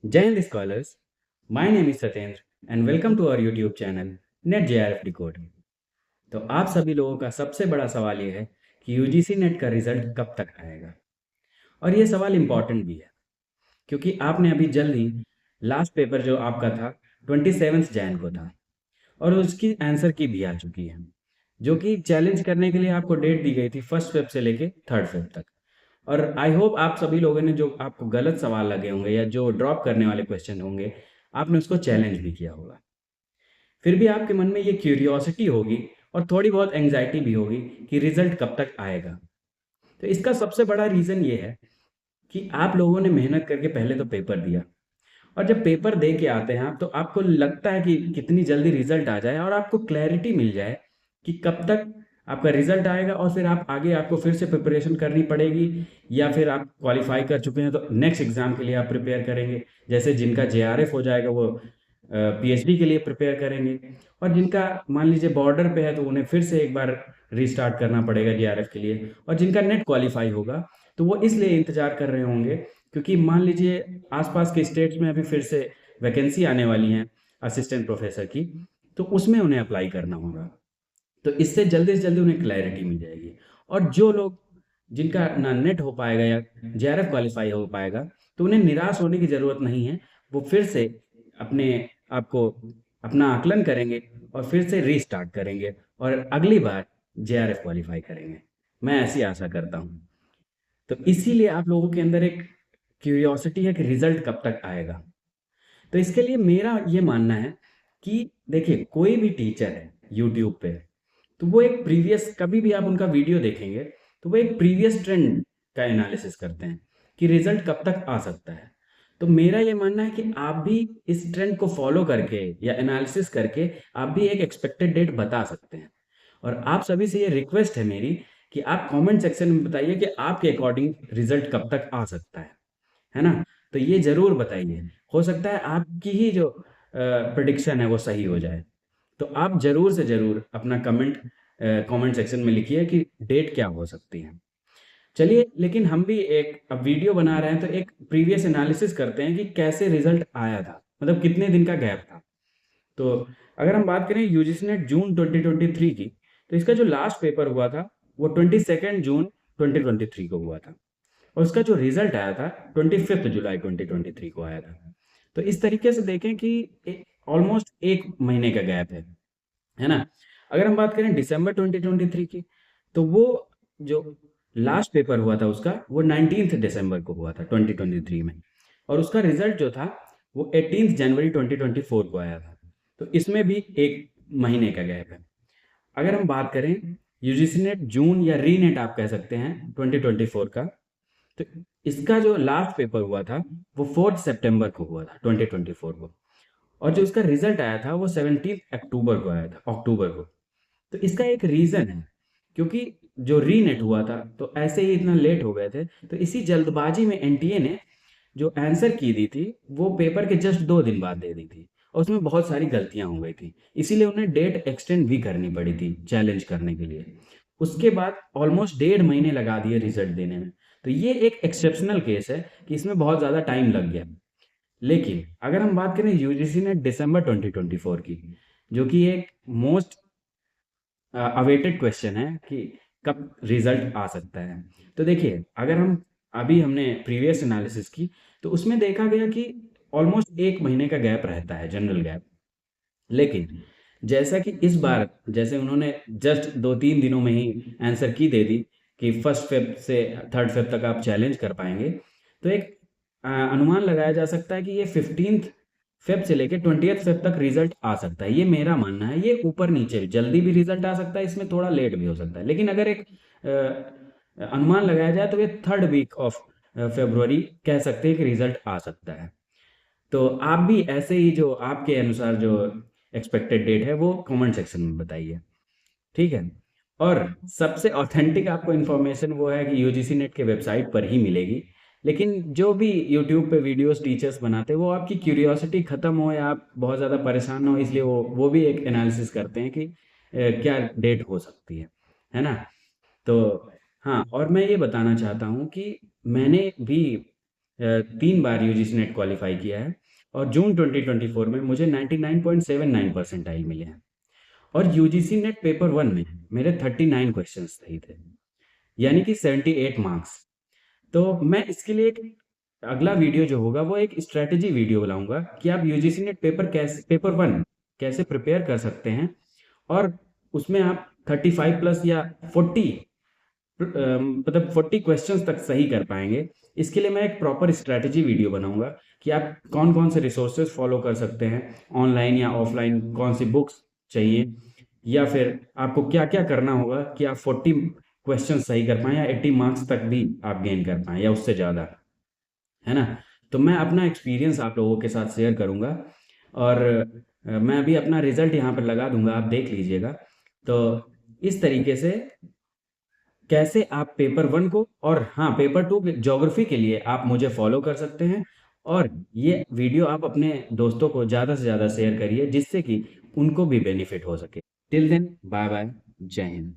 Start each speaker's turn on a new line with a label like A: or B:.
A: Jai Hind Scholars. My name is Satyendra and welcome to our YouTube channel Net JRF Decode. तो आप सभी लोगों का सबसे बड़ा सवाल ये है कि यूजीसी नेट का रिजल्ट कब तक आएगा। और ये सवाल इम्पॉर्टेंट भी है क्योंकि आपने अभी जल्द ही लास्ट पेपर जो आपका था 27 जैन को था और उसकी आंसर की भी आ चुकी है, जो कि चैलेंज करने के लिए आपको डेट दी गई थी 1 फेब से लेके 3 फेब तक। और आई होप आप सभी लोगों ने जो आपको गलत सवाल लगे होंगे या जो ड्रॉप करने वाले क्वेश्चन होंगे, आपने उसको चैलेंज भी किया होगा। फिर भी आपके मन में ये क्यूरियोसिटी होगी और थोड़ी बहुत एंग्जाइटी भी होगी कि रिजल्ट कब तक आएगा। तो इसका सबसे बड़ा रीज़न ये है कि आप लोगों ने मेहनत करके पहले तो पेपर दिया, और जब पेपर दे के आते हैं आप, तो आपको लगता है कि कितनी जल्दी रिजल्ट आ जाए और आपको क्लैरिटी मिल जाए कि कब तक आपका रिजल्ट आएगा, और फिर आप आगे आपको फिर से प्रिपरेशन करनी पड़ेगी, या फिर आप क्वालिफाई कर चुके हैं तो नेक्स्ट एग्ज़ाम के लिए आप प्रिपेयर करेंगे। जैसे जिनका जेआरएफ हो जाएगा वो पीएचडी के लिए प्रिपेयर करेंगे, और जिनका मान लीजिए बॉर्डर पे है तो उन्हें फिर से एक बार रीस्टार्ट करना पड़ेगा जेआरएफ के लिए। और जिनका नेट क्वालिफाई होगा तो वो इसलिए इंतज़ार कर रहे होंगे क्योंकि मान लीजिए आसपास के स्टेट्स में अभी फिर से वैकेंसी आने वाली हैं असिस्टेंट प्रोफेसर की, तो उसमें उन्हें अप्लाई करना होगा। तो इससे जल्दी से जल्दी उन्हें क्लैरिटी मिल जाएगी। और जो लोग जिनका ना नेट हो पाएगा या जेआरएफ क्वालिफाई हो पाएगा, तो उन्हें निराश होने की ज़रूरत नहीं है। वो फिर से अपने आप को अपना आकलन करेंगे और फिर से रीस्टार्ट करेंगे और अगली बार जेआरएफ क्वालिफाई करेंगे। मैं ऐसी आशा करता हूँ। तो इसीलिए आप लोगों के अंदर एक क्यूरियोसिटी है कि रिजल्ट कब तक आएगा। तो इसके लिए मेरा ये मानना है कि देखिए, कोई भी टीचर है यूट्यूब पे, तो वो एक प्रीवियस, कभी भी आप उनका वीडियो देखेंगे तो वो एक प्रीवियस ट्रेंड का एनालिसिस करते हैं कि रिजल्ट कब तक आ सकता है। तो मेरा ये मानना है कि आप भी इस ट्रेंड को फॉलो करके या एनालिसिस करके आप भी एक एक्सपेक्टेड डेट बता सकते हैं। और आप सभी से ये रिक्वेस्ट है मेरी कि आप कमेंट सेक्शन में बताइए कि आपके अकॉर्डिंग रिजल्ट कब तक आ सकता है ना? तो ये ज़रूर बताइए। हो सकता है आपकी ही जो प्रेडिक्शन है वो सही हो जाए। तो आप ज़रूर से ज़रूर अपना कमेंट सेक्शन में लिखिए कि डेट क्या हो सकती है। चलिए, लेकिन हम भी एक अब वीडियो बना रहे हैं तो एक प्रीवियस एनालिसिस करते हैं कि कैसे रिजल्ट आया था, मतलब कितने दिन का गैप था। तो अगर हम बात करें यूजीसी नेट जून 2023 की, तो इसका जो लास्ट पेपर हुआ था वो 22 जून 2023 को हुआ था, और उसका जो रिजल्ट आया था 25 जुलाई 2023 को आया था। तो इस तरीके से देखें कि ऑलमोस्ट एक महीने का गैप है ना? अगर हम बात करें दिसंबर 2023 की, तो वो जो लास्ट पेपर हुआ था उसका, वो 19 दिसंबर को हुआ था 2023 में, और उसका रिजल्ट जो था वो 18 जनवरी 2024 को आया था। तो इसमें भी एक महीने का गैप है। अगर हम बात करें यूजीसी नेट जून या री नेट आप कह सकते हैं 2024 का, तो इसका जो लास्ट पेपर हुआ था वो 4 सितंबर को हुआ था 2024 को, और जो इसका रिजल्ट आया था वो 17 अक्टूबर को आया था, अक्टूबर को। तो इसका एक रीज़न है, क्योंकि जो रीनेट हुआ था तो ऐसे ही इतना लेट हो गए थे, तो इसी जल्दबाजी में एनटीए ने जो आंसर की दी थी वो पेपर के जस्ट 2 दिन बाद दे दी थी, और उसमें बहुत सारी गलतियां हो गई थी, इसीलिए उन्हें डेट एक्सटेंड भी करनी पड़ी थी चैलेंज करने के लिए। उसके बाद ऑलमोस्ट 1.5 महीने लगा दिए रिजल्ट देने में। तो ये एक एक्सेप्शनल केस है कि इसमें बहुत ज़्यादा टाइम लग गया। लेकिन अगर हम बात करें यूजीसी ने दिसंबर 2024 की, जो कि एक मोस्ट अवेटेड क्वेश्चन है कि कब रिजल्ट आ सकता है। तो देखिए, अगर हम अभी हमने प्रीवियस एनालिसिस की, तो उसमें देखा गया कि ऑलमोस्ट एक महीने का गैप रहता है, जनरल गैप। लेकिन जैसा कि इस बार, जैसे उन्होंने जस्ट 2-3 दिनों में ही आंसर की दे दी कि 1 फेब से 3 फेब तक आप चैलेंज कर पाएंगे, तो एक अनुमान लगाया जा सकता है कि ये 15 फेब से लेके 20 फेब तक रिजल्ट आ सकता है। ये मेरा मानना है। ये ऊपर नीचे भी जल्दी भी रिजल्ट आ सकता है, इसमें थोड़ा लेट भी हो सकता है, लेकिन अगर एक अनुमान लगाया जाए तो ये 3rd वीक ऑफ फरवरी कह सकते हैं कि रिजल्ट आ सकता है। तो आप भी ऐसे ही जो आपके अनुसार जो एक्सपेक्टेड डेट है वो कमेंट सेक्शन में बताइए, ठीक है? और सबसे ऑथेंटिक आपको इन्फॉर्मेशन वो है कि यूजीसी नेट के वेबसाइट पर ही मिलेगी। लेकिन जो भी यूट्यूब पे वीडियोस टीचर्स बनाते हैं, वो आपकी क्यूरियोसिटी ख़त्म हो या आप बहुत ज़्यादा परेशान हो, इसलिए वो भी एक एनालिसिस करते हैं कि क्या डेट हो सकती है ना? तो हाँ, और मैं ये बताना चाहता हूँ कि मैंने भी 3 बार यूजीसी नेट क्वालिफाई किया है और जून 2024 में मुझे 99.79 परसेंटाइल मिले हैं। और यूजीसी नेट पेपर 1 में मेरे 39 क्वेश्चंस सही थे, यानी कि 78 मार्क्स। तो मैं इसके लिए एक अगला वीडियो जो होगा वो एक स्ट्रेटजी वीडियो बनाऊंगा कि आप यूजीसी नेट पेपर 1 कैसे प्रिपेयर कर सकते हैं और उसमें आप 35 प्लस या 40 मतलब 40 क्वेश्चंस तक सही कर पाएंगे। इसके लिए मैं एक प्रॉपर स्ट्रेटजी वीडियो बनाऊंगा कि आप कौन कौन से रिसोर्सेज फॉलो कर सकते हैं, ऑनलाइन या ऑफलाइन, कौन सी बुक्स चाहिए, या फिर आपको क्या क्या करना होगा कि आप 40 क्वेश्चन सही कर पाएँ या 80 मार्क्स तक भी आप गेन कर पाएँ या उससे ज़्यादा, है ना? तो मैं अपना एक्सपीरियंस आप लोगों के साथ शेयर करूँगा और मैं अभी अपना रिजल्ट यहाँ पर लगा दूंगा, आप देख लीजिएगा। तो इस तरीके से कैसे आप पेपर 1 को, और हाँ, पेपर 2 ज्योग्राफी के लिए आप मुझे फॉलो कर सकते हैं और ये वीडियो आप अपने दोस्तों को ज़्यादा से ज़्यादा शेयर करिए जिससे कि उनको भी बेनिफिट हो सके। टिल देन, बाय बाय, जय हिंद।